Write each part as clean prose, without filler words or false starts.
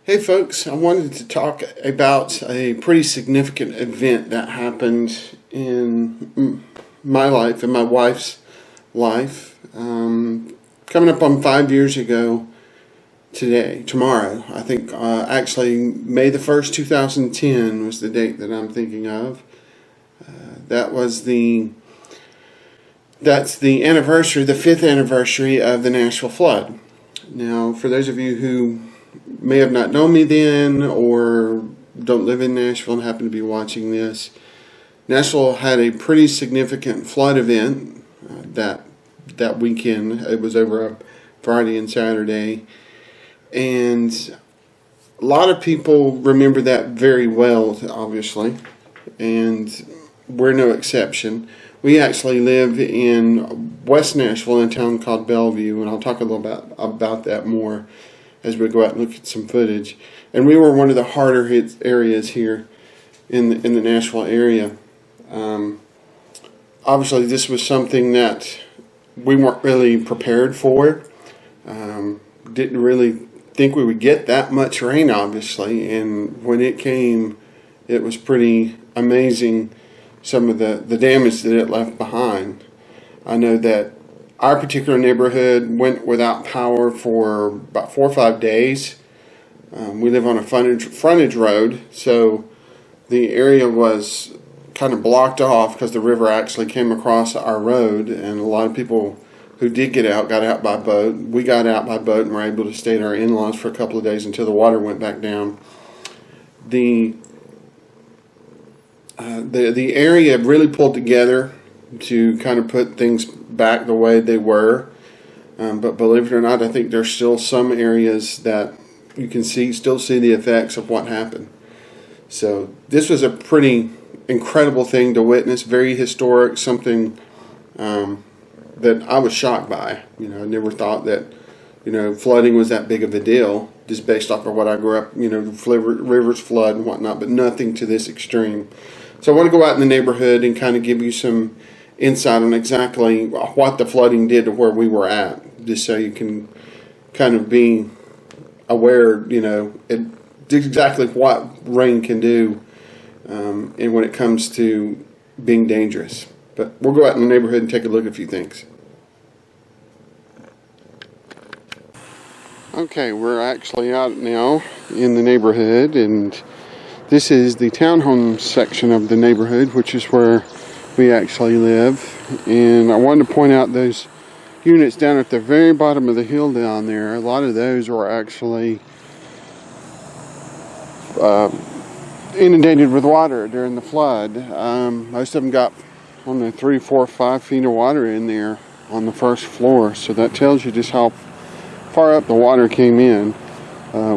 Hey folks, I wanted to talk about a pretty significant event that happened in my life and my wife's life. Coming up on 5 years ago tomorrow, I think actually May the 1st, 2010 was the date that I'm thinking of. That's the anniversary, the 5th anniversary of the Nashville Flood. Now, for those of you who may have not known me then or don't live in Nashville and happen to be watching this, Nashville had a pretty significant flood event that weekend. It was over a Friday and Saturday, and a lot of people remember that very well, obviously, and we're no exception. We actually live in West Nashville in a town called Bellevue, and I'll talk a little about that more as we go out and look at some footage. And we were one of the harder hit areas here in the Nashville area. Obviously, this was something that we weren't really prepared for. Didn't really think we would get that much rain, obviously, and when it came, it was pretty amazing, some of the damage that it left behind. I know that our particular neighborhood went without power for about 4 or 5 days. We live on a frontage road, so the area was kind of blocked off because the river actually came across our road, and a lot of people who did got out by boat. We got out by boat and were able to stay at our in-laws for a couple of days until the water went back down. The area really pulled together to kind of put things back the way they were. But believe it or not, I think there's still some areas that you can still see the effects of what happened. So this was a pretty incredible thing to witness, very historic, something that I was shocked by. I never thought that, flooding was that big of a deal, just based off of what I grew up, rivers flood and whatnot, but nothing to this extreme. So I want to go out in the neighborhood and kind of give you some insight on exactly what the flooding did to where we were at, just so you can kind of be aware, exactly what rain can do, and when it comes to being dangerous. But we'll go out in the neighborhood and take a look at a few things. Okay, we're actually out now in the neighborhood, and this is the townhome section of the neighborhood, which is where we actually live. And I wanted to point out those units down at the very bottom of the hill down there. A lot of those were actually inundated with water during the flood. Most of them got 3, 4, 5 feet of water in there on the first floor. So that tells you just how far up the water came in.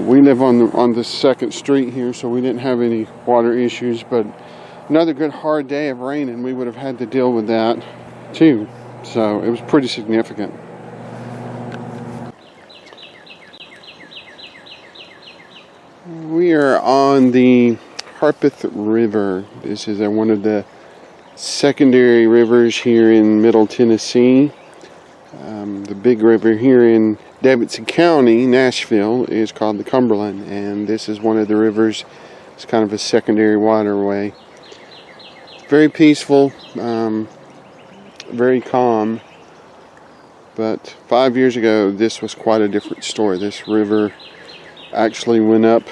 We live on the second street here, so we didn't have any water issues, but another good hard day of rain and we would have had to deal with that too. So it was pretty significant. We are on the Harpeth River. This is one of the secondary rivers here in Middle Tennessee. The big river here in Davidson County, Nashville, is called the Cumberland, and this is one of the rivers. It's kind of a secondary waterway. Very peaceful, very calm, but 5 years ago this was quite a different story. This river actually went up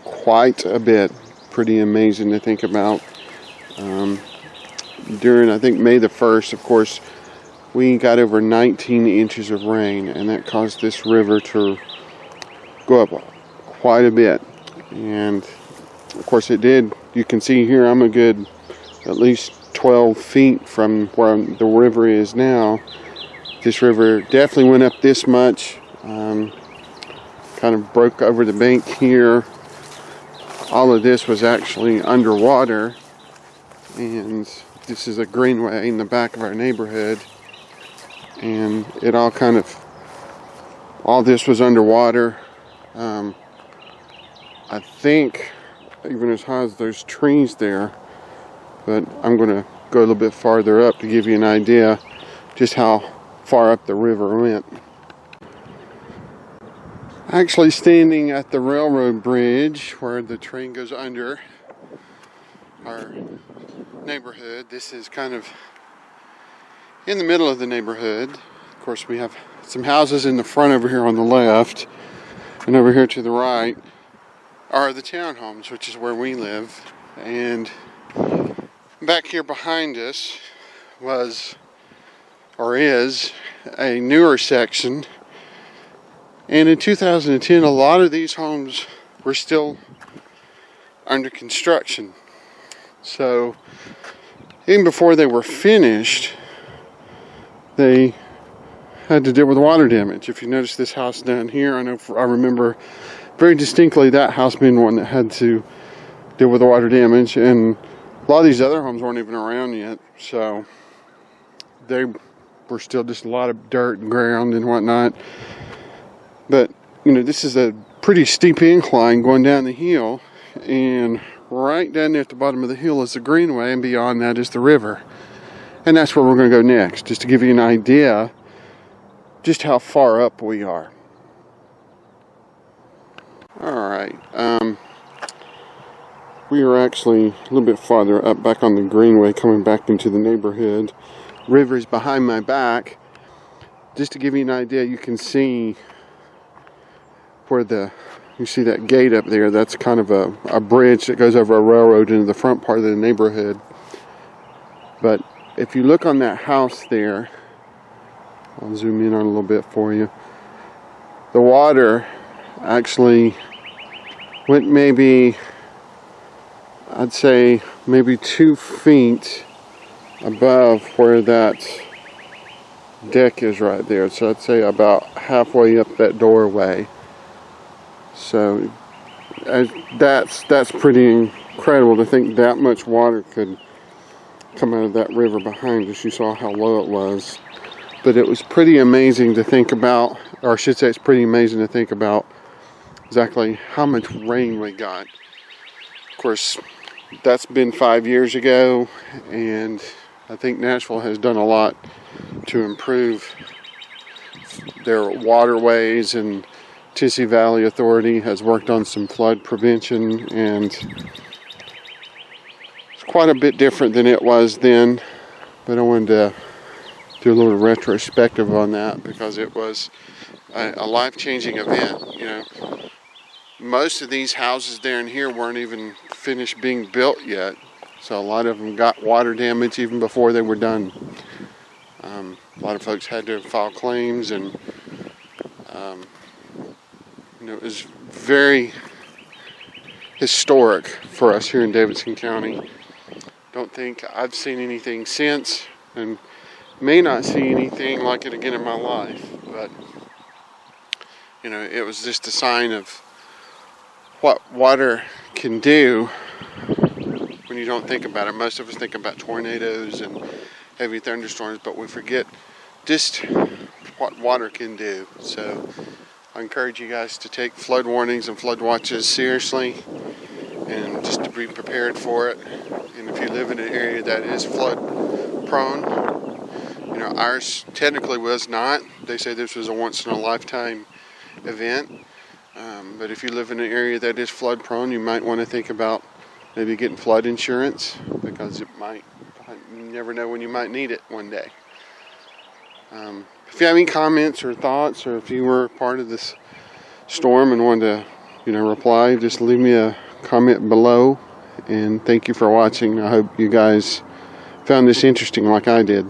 quite a bit. Pretty amazing to think about. During, I think, May the 1st, of course, we got over 19 inches of rain, and that caused this river to go up quite a bit. And of course it did. You can see here I'm a good at least 12 feet from where the river is now. This river definitely went up this much. Kind of broke over the bank here. All of this was actually underwater, and this is a greenway in the back of our neighborhood, and it all this was underwater. I think even as high as those trees there, but I'm going to go a little bit farther up to give you an idea just how far up the river went. Actually standing at the railroad bridge where the train goes under our neighborhood. This is kind of in the middle of the neighborhood. Of course, we have some houses in the front over here on the left, and over here to the right are the townhomes, which is where we live. And back here behind us was, or is, a newer section. And in 2010, a lot of these homes were still under construction. So even before they were finished, they had to deal with water damage. If you notice this house down here, I remember very distinctly that house being one that had to deal with the water damage, and a lot of these other homes weren't even around yet, so they were still just a lot of dirt and ground and whatnot. But this is a pretty steep incline going down the hill, and right down there at the bottom of the hill is the greenway, and beyond that is the river. And that's where we're going to go next, just to give you an idea just how far up we are. Alright, we are actually a little bit farther up, back on the greenway, coming back into the neighborhood. River is behind my back. Just to give you an idea, you can see where you see that gate up there. That's kind of a bridge that goes over a railroad into the front part of the neighborhood. But if you look on that house there, I'll zoom in on a little bit for you. The water actually went maybe, I'd say maybe 2 feet above where that deck is right there. So I'd say about halfway up that doorway. So that's pretty incredible to think that much water could come out of that river behind us. You saw how low it was. But it was pretty amazing to think about, or I should say it's pretty amazing to think about exactly how much rain we got. Of course, that's been 5 years ago, and I think Nashville has done a lot to improve their waterways, and Tennessee Valley Authority has worked on some flood prevention, and it's quite a bit different than it was then. But I wanted to do a little retrospective on that because it was a life-changing event. Most of these houses down here weren't even finished being built yet, so a lot of them got water damage even before they were done. A lot of folks had to file claims, and it was very historic for us here in Davidson County. Don't think I've seen anything since, and may not see anything like it again in my life. But it was just a sign of what water can do when you don't think about it. Most of us think about tornadoes and heavy thunderstorms, but we forget just what water can do. So I encourage you guys to take flood warnings and flood watches seriously, and just to be prepared for it. And if you live in an area that is flood prone, ours technically was not. They say this was a once in a lifetime event. But if you live in an area that is flood prone, you might want to think about maybe getting flood insurance, because you never know when you might need it one day. If you have any comments or thoughts, or if you were part of this storm and wanted to, reply, just leave me a comment below. And thank you for watching. I hope you guys found this interesting like I did.